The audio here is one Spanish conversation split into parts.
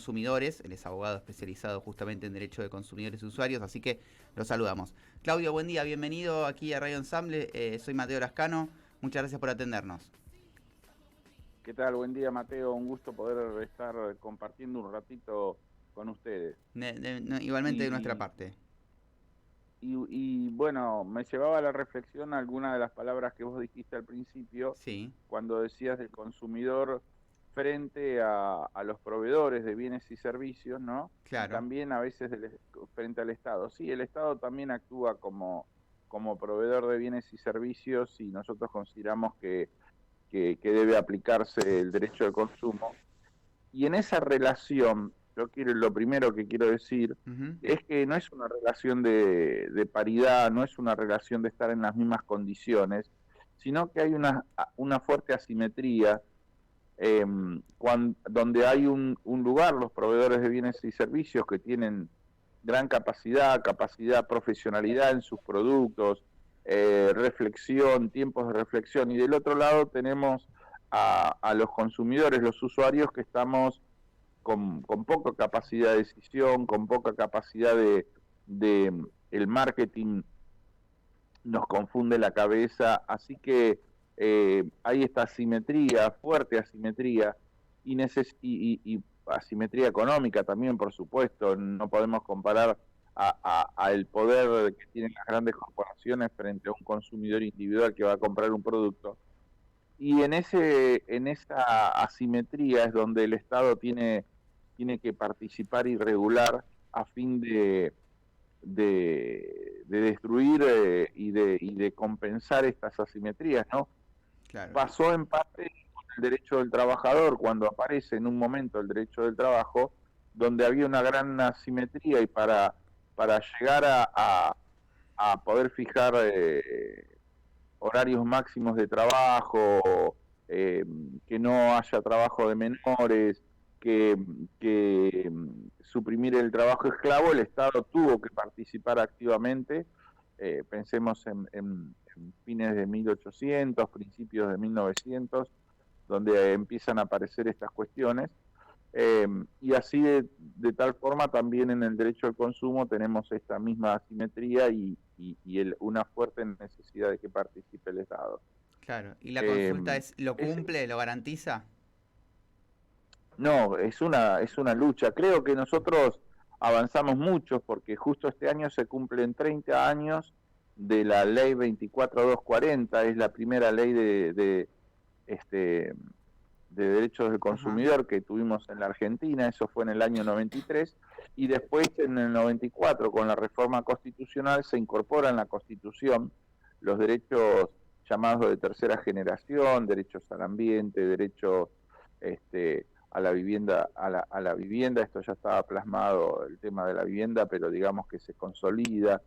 consumidores, él es abogado especializado justamente en derecho de consumidores y usuarios, así que lo saludamos. Claudio, buen día, bienvenido aquí a Radio Ensamble, soy Mateo Lascano, muchas gracias por atendernos. ¿Qué tal? Buen día, Mateo. Un gusto poder estar compartiendo un ratito con ustedes. No, igualmente de nuestra Y, parte. bueno, me llevaba a la reflexión alguna de las palabras que vos dijiste al principio, Sí, cuando decías del consumidor frente a los proveedores de bienes y servicios, ¿no? Y claro, también a veces frente al Estado. Sí, el Estado también actúa como proveedor de bienes y servicios y nosotros consideramos que debe aplicarse el derecho de consumo. Y en esa relación, lo primero que quiero decir uh-huh, es que no es una relación de paridad, no es una relación de estar en las mismas condiciones, sino que hay una fuerte asimetría donde hay un lugar, los proveedores de bienes y servicios que tienen gran capacidad, profesionalidad en sus productos, reflexión, tiempos de reflexión, y del otro lado tenemos a los consumidores, los usuarios que estamos con poca capacidad de decisión, con poca capacidad de el marketing nos confunde la cabeza, así que hay esta asimetría, fuerte asimetría, y asimetría económica también, por supuesto, no podemos comparar a el poder que tienen las grandes corporaciones frente a un consumidor individual que va a comprar un producto. Y en esa asimetría es donde el Estado tiene que participar y regular a fin de destruir y de compensar estas asimetrías, ¿no? claro. Pasó en parte con el derecho del trabajador, cuando aparece en un momento el derecho del trabajo, donde había una gran asimetría y para llegar a poder fijar horarios máximos de trabajo, eh, que no haya trabajo de menores, que, que suprimir el trabajo esclavo, el Estado tuvo que participar activamente. Pensemos en fines de 1800, principios de 1900, donde empiezan a aparecer estas cuestiones. Y así de tal forma también en el derecho al consumo tenemos esta misma asimetría una fuerte necesidad de que participe el Estado. Claro, y la Eh, consulta es, ¿lo es, cumple, lo garantiza? no, es una lucha. Creo que nosotros avanzamos mucho porque justo este año se cumplen 30 años de la ley 24240, es la primera ley este, de derechos del Ajá, consumidor que tuvimos en la Argentina, eso fue en el año 93, y después en el 94 con la reforma constitucional se incorpora en la Constitución los derechos llamados de tercera generación, derechos al ambiente, derechos a la vivienda, a la vivienda, esto ya estaba plasmado el tema de la vivienda, pero digamos que se consolidan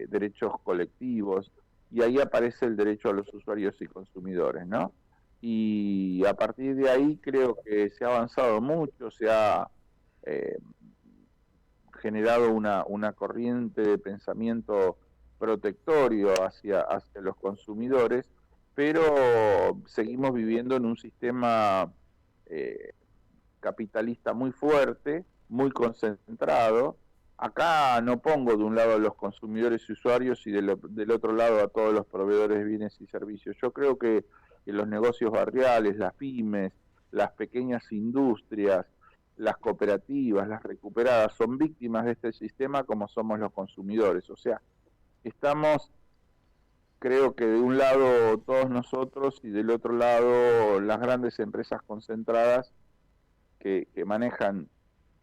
derechos colectivos, y ahí aparece el derecho a los usuarios y consumidores, ¿no? Y a partir de ahí creo que se ha avanzado mucho, se ha eh, generado una corriente de pensamiento protectorio hacia los consumidores, pero seguimos viviendo en un sistema eh, capitalista muy fuerte, muy concentrado. Acá no pongo de un lado a los consumidores y usuarios y del otro lado a todos los proveedores de bienes y servicios. Yo creo que los negocios barriales, las pymes, las pequeñas industrias, las cooperativas, las recuperadas, son víctimas de este sistema como somos los consumidores. O sea, estamos, creo que de un lado todos nosotros y del otro lado las grandes empresas concentradas que manejan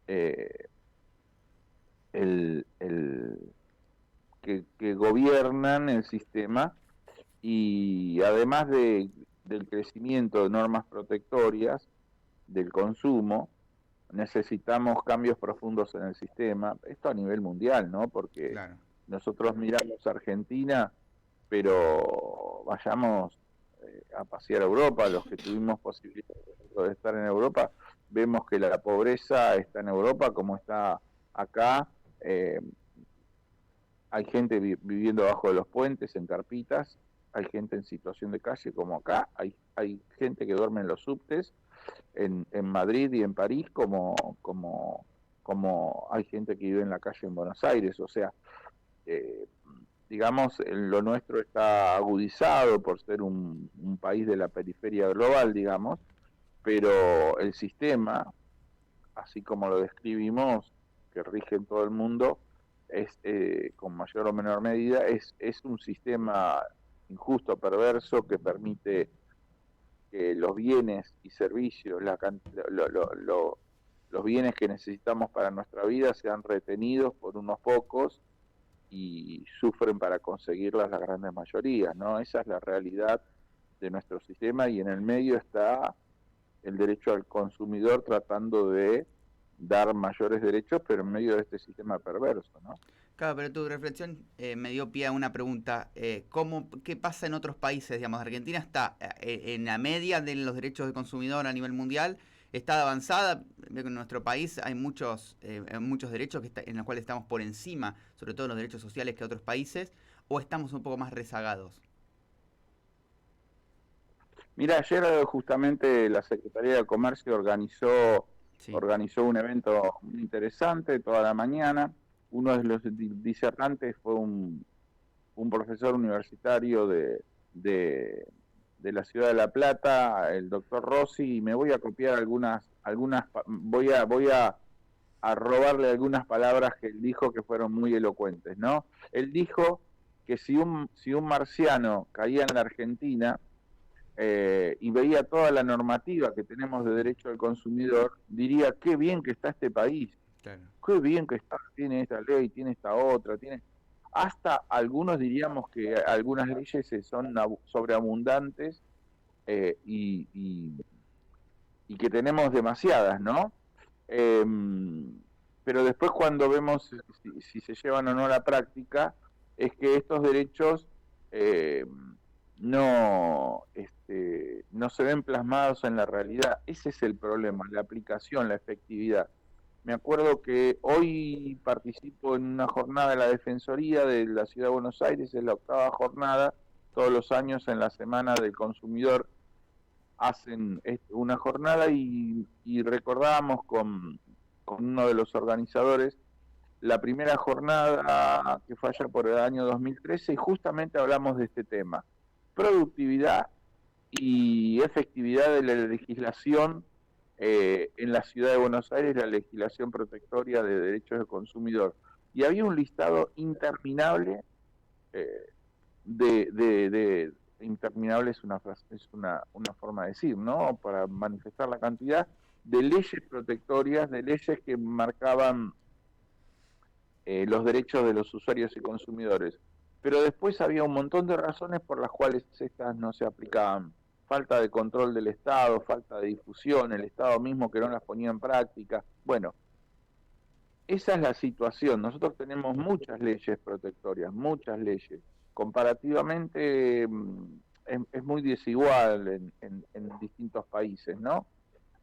eh, el que gobiernan el sistema, y además del crecimiento de normas protectorias del consumo, necesitamos cambios profundos en el sistema, esto a nivel mundial, ¿no? Porque claro. nosotros miramos a Argentina, pero vayamos a pasear a Europa, los que tuvimos posibilidad de estar en Europa, vemos que la pobreza está en Europa como está acá. eh, Hay gente viviendo abajo de los puentes, en carpitas, hay gente en situación de calle como acá, hay gente que duerme en los subtes, en Madrid y en París como hay gente que vive en la calle en Buenos Aires. O sea, digamos, lo nuestro está agudizado por ser un país de la periferia global, digamos, pero el sistema, así como lo describimos, que rige en todo el mundo, es con mayor o menor medida, es un sistema injusto, perverso, que permite que los bienes y servicios, los bienes que necesitamos para nuestra vida sean retenidos por unos pocos y sufren para conseguirlas las grandes mayorías, ¿no? Esa es la realidad de nuestro sistema, y en el medio está el derecho al consumidor tratando de dar mayores derechos, pero en medio de este sistema perverso, ¿no? Claro, pero tu reflexión me dio pie a una pregunta. ¿Qué pasa en otros países? Digamos, Argentina está en la media de los derechos del consumidor a nivel mundial, está avanzada. En nuestro país hay muchos derechos en los cuales estamos por encima, sobre todo los derechos sociales, que otros países, o estamos un poco más rezagados. Mira, ayer justamente la Secretaría de Comercio organizó un evento muy interesante toda la mañana. Uno de los disertantes fue un profesor universitario de la ciudad de La Plata, el doctor Rossi, y me voy a copiar voy a robarle algunas palabras que él dijo que fueron muy elocuentes, ¿no? Él dijo que si un marciano caía en la Argentina y veía toda la normativa que tenemos de derecho al consumidor, diría: qué bien que está este país, claro, qué bien que está, tiene esta ley, tiene esta otra, hasta algunos diríamos que algunas leyes son sobreabundantes y que tenemos demasiadas, ¿no? Pero después, cuando vemos si se llevan o no a la práctica, es que estos derechos no se ven plasmados en la realidad. Ese es el problema, la aplicación, la efectividad. Me acuerdo que hoy participo en una jornada de la Defensoría de la Ciudad de Buenos Aires, es la 8ª jornada. Todos los años, en la Semana del Consumidor, hacen una jornada, y recordábamos con uno de los organizadores la primera jornada, que fue allá por el año 2013, y justamente hablamos de este tema: productividad y efectividad de la legislación en la ciudad de Buenos Aires, la legislación protectoria de derechos del consumidor. Y había un listado interminable interminable es una forma de decir, ¿no? Para manifestar la cantidad de leyes protectorias, de leyes que marcaban los derechos de los usuarios y consumidores. Pero después había un montón de razones por las cuales estas no se aplicaban: falta de control del Estado, falta de difusión, el Estado mismo que no las ponía en práctica. Bueno, esa es la situación. Nosotros tenemos muchas leyes protectorias, muchas leyes. Comparativamente es muy desigual en distintos países, ¿no?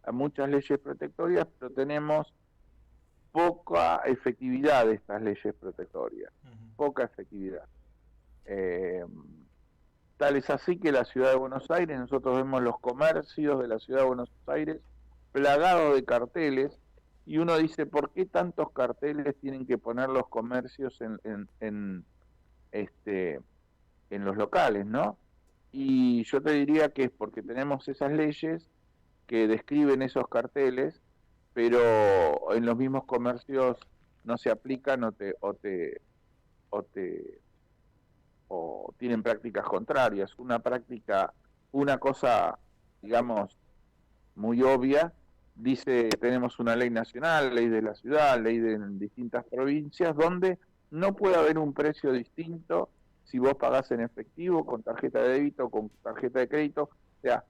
Hay muchas leyes protectorias, pero tenemos poca efectividad de estas leyes protectorias, poca efectividad. Tal es así que la ciudad de Buenos Aires, nosotros vemos los comercios de la ciudad de Buenos Aires plagados de carteles, y uno dice: ¿por qué tantos carteles tienen que poner los comercios en los locales, ¿no? Y yo te diría que es porque tenemos esas leyes que describen esos carteles, pero en los mismos comercios no se aplican o tienen prácticas contrarias. Una cosa, digamos, muy obvia, dice: tenemos una ley nacional, ley de la ciudad, ley de distintas provincias, donde no puede haber un precio distinto si vos pagás en efectivo, con tarjeta de débito o con tarjeta de crédito. O sea,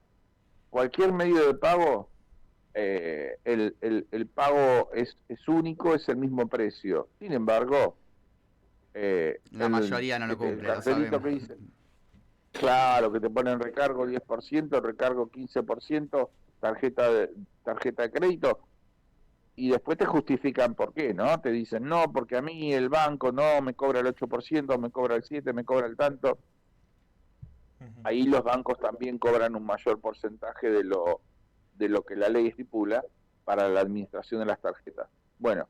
cualquier medio de pago, el pago es único, es el mismo precio. Sin embargo, la mayoría no lo cumple, el cartelito que dice, claro, que te ponen recargo 10%, recargo 15%, tarjeta de crédito, y después te justifican por qué, ¿no? Te dicen: no, porque a mí el banco no me cobra el 8%, me cobra el 7%, me cobra el tanto. Ahí los bancos también cobran un mayor porcentaje de de lo que la ley estipula para la administración de las tarjetas. Bueno,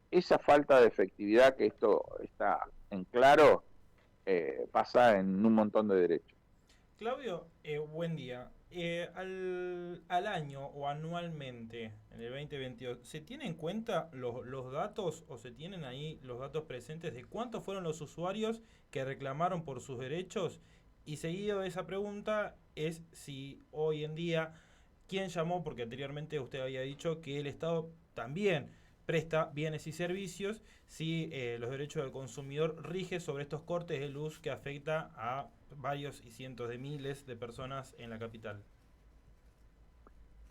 esa falta de efectividad, que esto está en claro, pasa en un montón de derechos. Claudio, buen día. Al año o anualmente, en el 2022, ¿se tienen en cuenta los datos o se tienen ahí los datos presentes de cuántos fueron los usuarios que reclamaron por sus derechos? Y seguido de esa pregunta es si hoy en día, ¿quién llamó? Porque anteriormente usted había dicho que el Estado también presta bienes y servicios si los derechos del consumidor rige sobre estos cortes de luz que afecta a varios y cientos de miles de personas en la capital.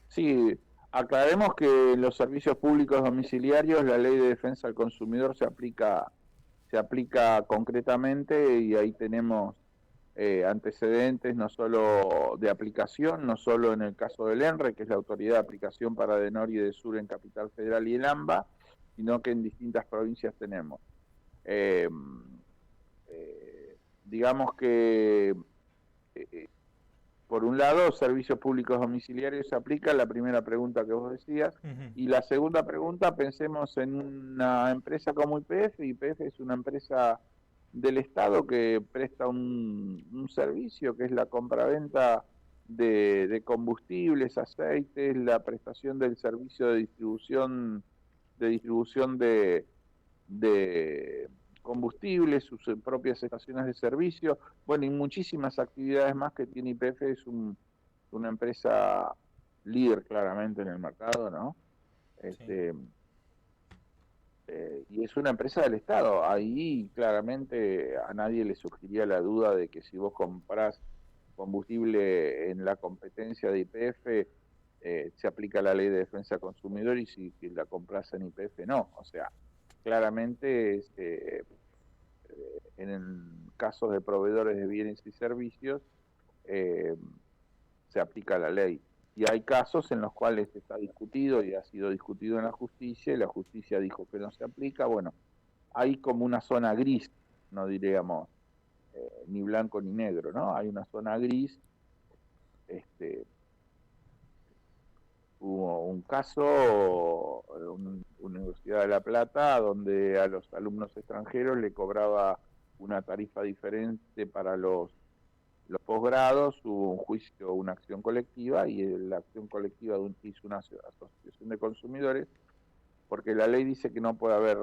Sí, aclaremos que en los servicios públicos domiciliarios la ley de defensa del consumidor se aplica concretamente, y ahí tenemos antecedentes no solo de aplicación, no solo en el caso del ENRE, que es la autoridad de aplicación para DENOR y DESUR en Capital Federal y el AMBA, sino que en distintas provincias tenemos. Eh, digamos que, por un lado, servicios públicos domiciliarios se aplica, la primera pregunta que vos decías, y la segunda pregunta, pensemos en una empresa como YPF. YPF es una empresa del Estado que presta un servicio que es la compraventa de combustibles, aceites, la prestación del servicio de combustibles, sus propias estaciones de servicio, bueno, y muchísimas actividades más que tiene YPF. Es una empresa líder claramente en el mercado, ¿no? Sí. Y es una empresa del Estado. Ahí claramente a nadie le surgiría la duda de que si vos comprás combustible en la competencia de YPF, se aplica la ley de defensa del consumidor, y si la compras en YPF no. O sea, claramente en casos de proveedores de bienes y servicios eh, se aplica la ley. Y hay casos en los cuales está discutido y ha sido discutido en la justicia, y la justicia dijo que no se aplica. Bueno, hay como una zona gris, no diríamos ni blanco ni negro, ¿no? Hay una zona gris. Hubo un caso en Universidad de La Plata, donde a los alumnos extranjeros le cobraba una tarifa diferente para los posgrados. Hubo un juicio, una acción colectiva, y la acción colectiva hizo una asociación de consumidores, porque la ley dice que no puede haber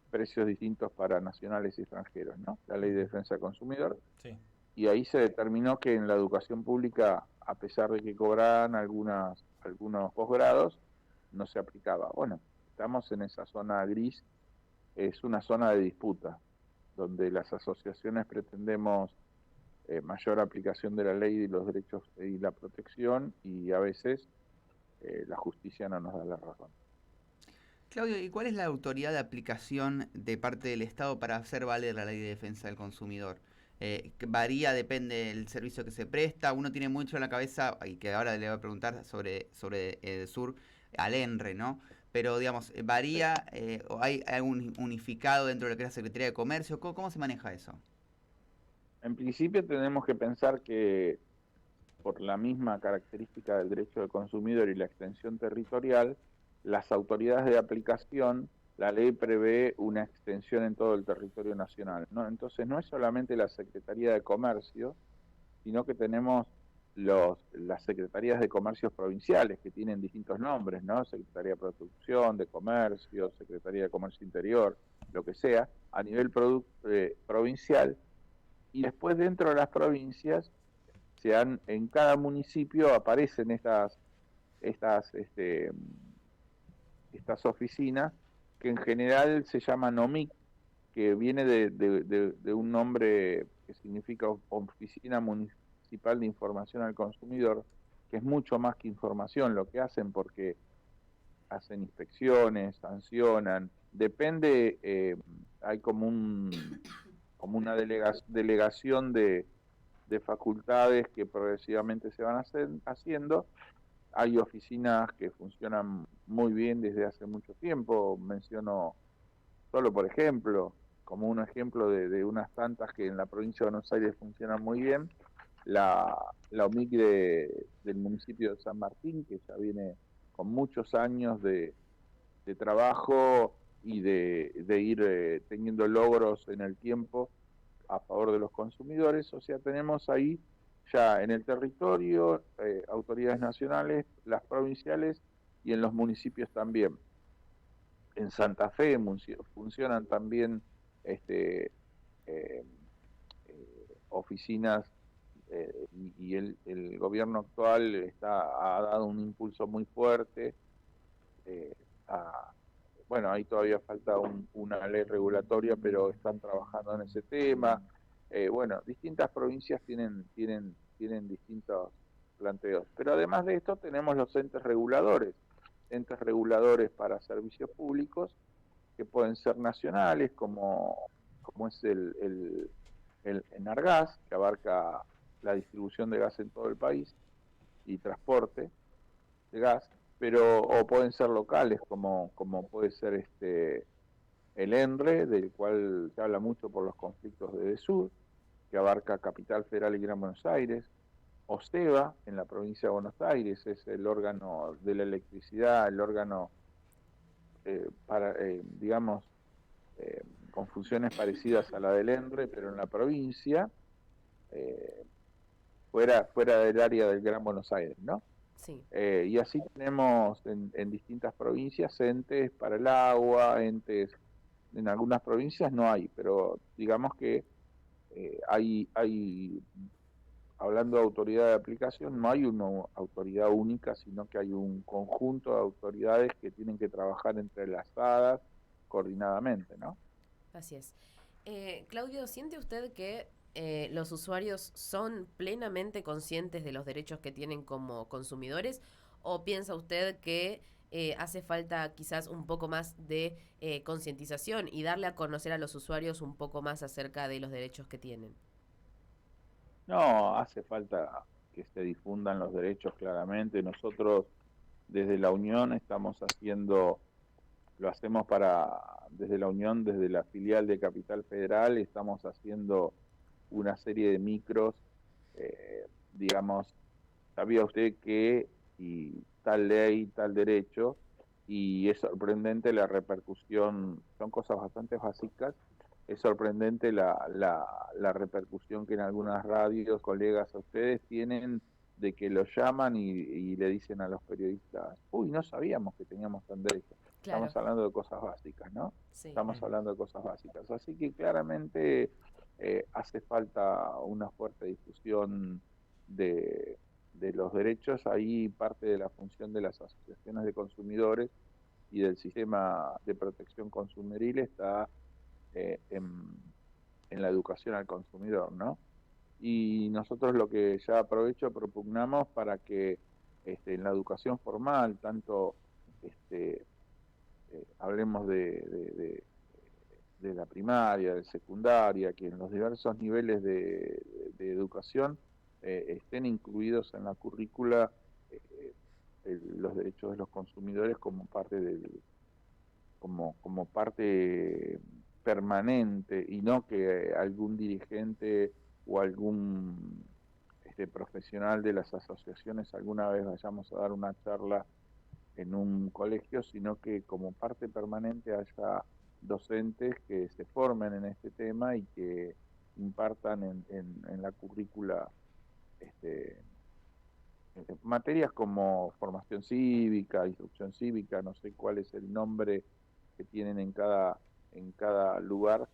precios distintos para nacionales y extranjeros, ¿no? La ley de defensa del consumidor. Sí. Y ahí se determinó que en la educación pública, a pesar de que cobraban algunos posgrados, no se aplicaba. Bueno, estamos en esa zona gris. Es una zona de disputa, donde las asociaciones pretendemos mayor aplicación de la ley y los derechos y la protección, y a veces la justicia no nos da la razón. Claudio, ¿y cuál es la autoridad de aplicación de parte del Estado para hacer valer la ley de defensa del consumidor? Que varía, depende del servicio que se presta. Uno tiene mucho en la cabeza, y que ahora le voy a preguntar sobre Sur, al ENRE, ¿no? Pero, digamos, ¿varía o hay algún unificado dentro de lo que es la Secretaría de Comercio? ¿Cómo se maneja eso? En principio tenemos que pensar que, por la misma característica del derecho del consumidor y la extensión territorial, las autoridades de aplicación, la ley prevé una extensión en todo el territorio nacional, ¿no? Entonces no es solamente la Secretaría de Comercio, sino que tenemos las Secretarías de Comercios provinciales, que tienen distintos nombres, ¿no? Secretaría de Producción, de Comercio, Secretaría de Comercio Interior, lo que sea, a nivel provincial. Y después, dentro de las provincias, en cada municipio aparecen estas oficinas, que en general se llaman OMIC, que viene de un nombre que significa Oficina Municipal de Información al Consumidor, que es mucho más que información lo que hacen, porque hacen inspecciones, sancionan, depende, hay como una delegación de facultades que progresivamente se van haciendo. Hay oficinas que funcionan muy bien desde hace mucho tiempo. Menciono solo, por ejemplo, como un ejemplo de unas tantas que en la provincia de Buenos Aires funcionan muy bien, la OMIC del municipio de San Martín, que ya viene con muchos años de trabajo y de ir teniendo logros en el tiempo a favor de los consumidores. O sea, tenemos ahí ya en el territorio autoridades nacionales, las provinciales y en los municipios también. En Santa Fe funcionan también este, eh, oficinas y el gobierno actual ha dado un impulso muy fuerte eh, a, bueno, ahí todavía falta una ley regulatoria, pero están trabajando en ese tema. Bueno, distintas provincias tienen distintos planteos. Pero además de esto tenemos los entes reguladores para servicios públicos, que pueden ser nacionales, como es el Enargas, que abarca la distribución de gas en todo el país y transporte de gas, pero o pueden ser locales, como puede ser el ENRE, del cual se habla mucho por los conflictos de Sur, que abarca Capital Federal y Gran Buenos Aires, OSTEBA, en la provincia de Buenos Aires, es el órgano de la electricidad, el órgano digamos, con funciones parecidas a la del ENRE, pero en la provincia, eh, fuera del área del Gran Buenos Aires, ¿no? Sí. Y así tenemos en distintas provincias entes para el agua, entes, en algunas provincias no hay, pero digamos que hay, hablando de autoridad de aplicación, no hay una autoridad única, sino que hay un conjunto de autoridades que tienen que trabajar entrelazadas coordinadamente, ¿no? Así es. Claudio, ¿siente usted que los usuarios son plenamente conscientes de los derechos que tienen como consumidores? ¿O piensa usted que hace falta quizás un poco más de concientización y darle a conocer a los usuarios un poco más acerca de los derechos que tienen? No, hace falta que se difundan los derechos claramente. Nosotros desde la Unión lo hacemos desde la Unión, desde la filial de Capital Federal, estamos haciendo una serie de micros, digamos, sabía usted que y tal ley, tal derecho, y es sorprendente la repercusión, son cosas bastante básicas, es sorprendente la repercusión que en algunas radios, colegas a ustedes tienen de que los llaman y le dicen a los periodistas, uy, no sabíamos que teníamos tan derecho. Claro. Estamos hablando de cosas básicas, ¿no? Sí. Estamos hablando de cosas básicas. Así que claramente hace falta una fuerte difusión de los derechos. Ahí parte de la función de las asociaciones de consumidores y del sistema de protección consumeril está en la educación al consumidor, ¿no? Y nosotros lo que ya aprovecho propugnamos para que en la educación formal, tanto hablemos de la primaria, de secundaria, que en los diversos niveles de educación estén incluidos en la currícula los derechos de los consumidores como parte permanente, y no que algún dirigente o algún profesional de las asociaciones alguna vez vayamos a dar una charla en un colegio, sino que como parte permanente haya docentes que se formen en este tema y que impartan en la currícula materias como formación cívica, instrucción cívica, no sé cuál es el nombre que tienen en cada lugar,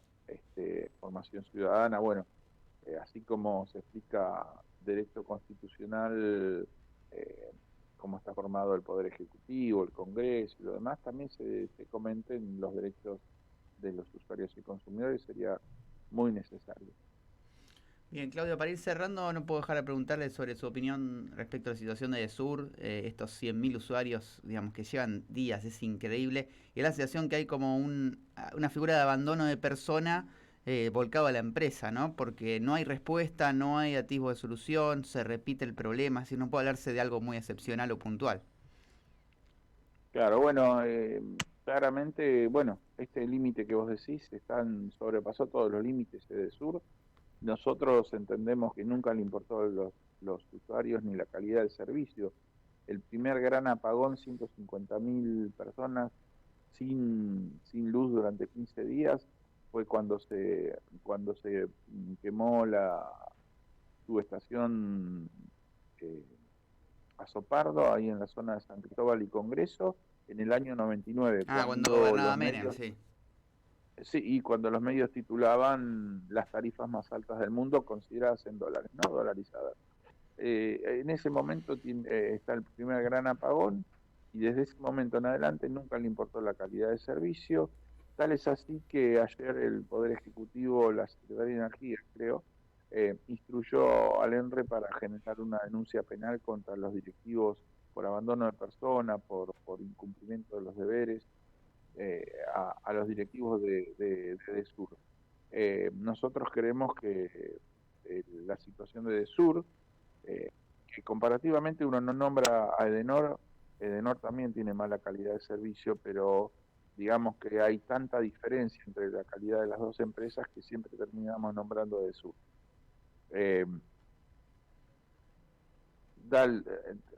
formación ciudadana, bueno, así como se explica derecho constitucional, cómo está formado el Poder Ejecutivo, el Congreso y lo demás, también se comenten los derechos de los usuarios y consumidores, sería muy necesario. Bien, Claudio, para ir cerrando, no puedo dejar de preguntarle sobre su opinión respecto a la situación de Edesur, estos 100.000 usuarios, digamos, que llevan días, es increíble, y la sensación que hay como una figura de abandono de persona volcado a la empresa, ¿no? Porque no hay respuesta, no hay atisbo de solución, se repite el problema, así no puede hablarse de algo muy excepcional o puntual. Claro, bueno, claramente, bueno, este límite que vos decís sobrepasó todos los límites de Sur. nosotros entendemos que nunca le importó a los usuarios ni la calidad del servicio. El primer gran apagón, 150.000 personas sin luz durante 15 días, fue cuando se quemó la subestación Azopardo, ahí en la zona de San Cristóbal y Congreso, en el año 99, Cuando cuando gobernaba los Menem, medios, sí. sí, y cuando los medios titulaban las tarifas más altas del mundo consideradas en dólares, no dolarizadas. En ese momento está el primer gran apagón, y desde ese momento en adelante nunca le importó la calidad del servicio. Tal es así que ayer el Poder Ejecutivo, la Secretaría de Energía, creo, instruyó al ENRE para generar una denuncia penal contra los directivos por abandono de persona, por incumplimiento de los deberes, a los directivos de DESUR. Nosotros creemos que la situación de DESUR, que comparativamente uno no nombra a Edenor también tiene mala calidad de servicio, pero digamos que hay tanta diferencia entre la calidad de las dos empresas que siempre terminamos nombrando DESUR.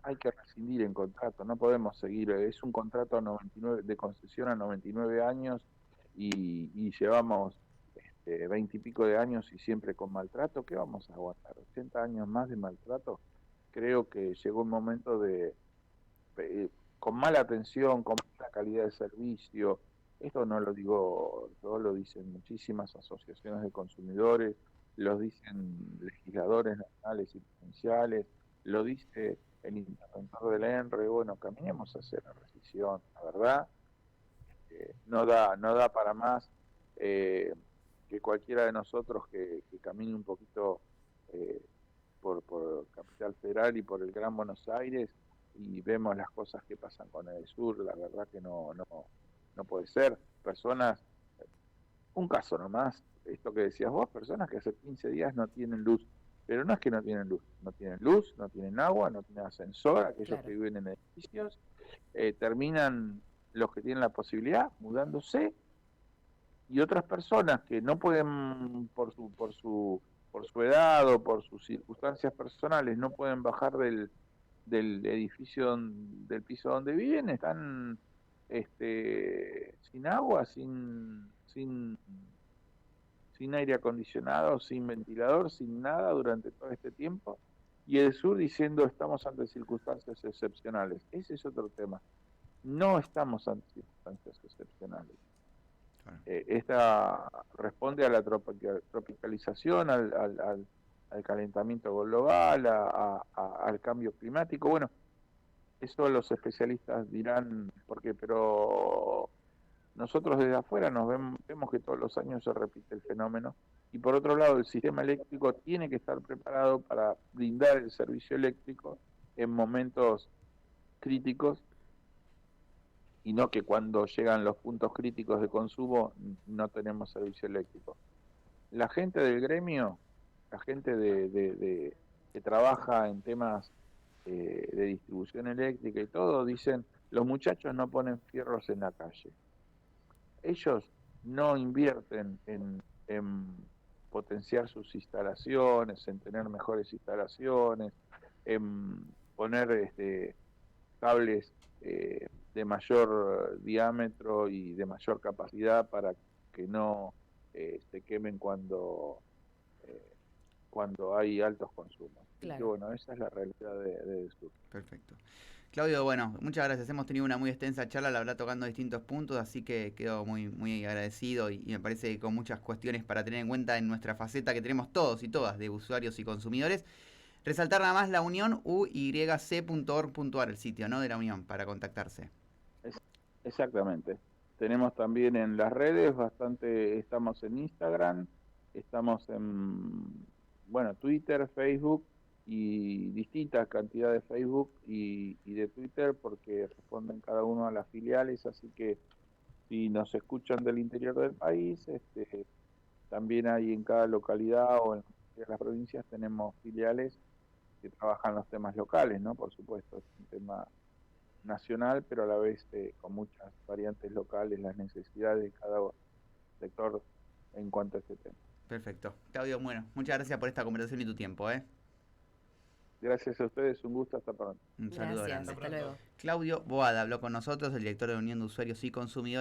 Hay que rescindir el contrato, no podemos seguir, es un contrato a 99, de concesión a 99 años y llevamos 20 y pico de años y siempre con maltrato. ¿Qué vamos a aguantar? ¿80 años más de maltrato? Creo que llegó un momento con mala atención, con mala calidad de servicio. Esto no lo digo yo, lo dicen muchísimas asociaciones de consumidores, lo dicen legisladores nacionales y provinciales, lo dice el interventor del ENRE. Bueno, caminemos hacia la rescisión, la verdad. No da para más, que cualquiera de nosotros que camine un poquito por Capital Federal y por el Gran Buenos Aires y vemos las cosas que pasan con el sur, la verdad que no puede ser. Personas, un caso nomás, esto que decías vos, personas que hace 15 días no tienen luz, pero no es que no tienen luz, no tienen agua, no tienen ascensor, aquellos que viven en edificios, terminan los que tienen la posibilidad mudándose, y otras personas que no pueden por su edad o por sus circunstancias personales no pueden bajar del edificio, del piso donde viven, están sin agua, sin aire acondicionado, sin ventilador, sin nada durante todo este tiempo, y el sur diciendo estamos ante circunstancias excepcionales. Ese es otro tema. No estamos ante circunstancias excepcionales. Esta responde a la tropicalización, al calentamiento global, al cambio climático. Bueno, eso los especialistas dirán por qué, pero nosotros desde afuera vemos que todos los años se repite el fenómeno, y por otro lado el sistema eléctrico tiene que estar preparado para brindar el servicio eléctrico en momentos críticos, y no que cuando llegan los puntos críticos de consumo no tenemos servicio eléctrico. La gente del gremio, la gente que trabaja en temas de distribución eléctrica y todo, dicen, los muchachos no ponen fierros en la calle. Ellos no invierten en potenciar sus instalaciones, en tener mejores instalaciones, en poner cables de mayor diámetro y de mayor capacidad para que no se quemen cuando hay altos consumos. Claro. Y bueno, esa es la realidad de sur. Perfecto. Claudio, bueno, muchas gracias. Hemos tenido una muy extensa charla, la verdad, tocando distintos puntos, así que quedo muy agradecido y me parece que con muchas cuestiones para tener en cuenta en nuestra faceta que tenemos todos y todas de usuarios y consumidores. Resaltar nada más la Unión, uyc.org.ar, el sitio, ¿no?, de la Unión para contactarse. Exactamente. Tenemos también en las redes estamos en Instagram, estamos en Twitter, Facebook y distintas cantidades de Facebook y de Twitter, porque responden cada uno a las filiales, así que si nos escuchan del interior del país, también hay en cada localidad o en las provincias tenemos filiales que trabajan los temas locales, ¿no? Por supuesto, es un tema nacional, pero a la vez con muchas variantes locales, las necesidades de cada sector en cuanto a este tema. Perfecto. Claudio, bueno, muchas gracias por esta conversación y tu tiempo, ¿eh? Gracias a ustedes, un gusto, hasta pronto. Un saludo Gracias, grande. hasta luego. Claudio Boada habló con nosotros, el director de la Unión de Usuarios y Consumidores.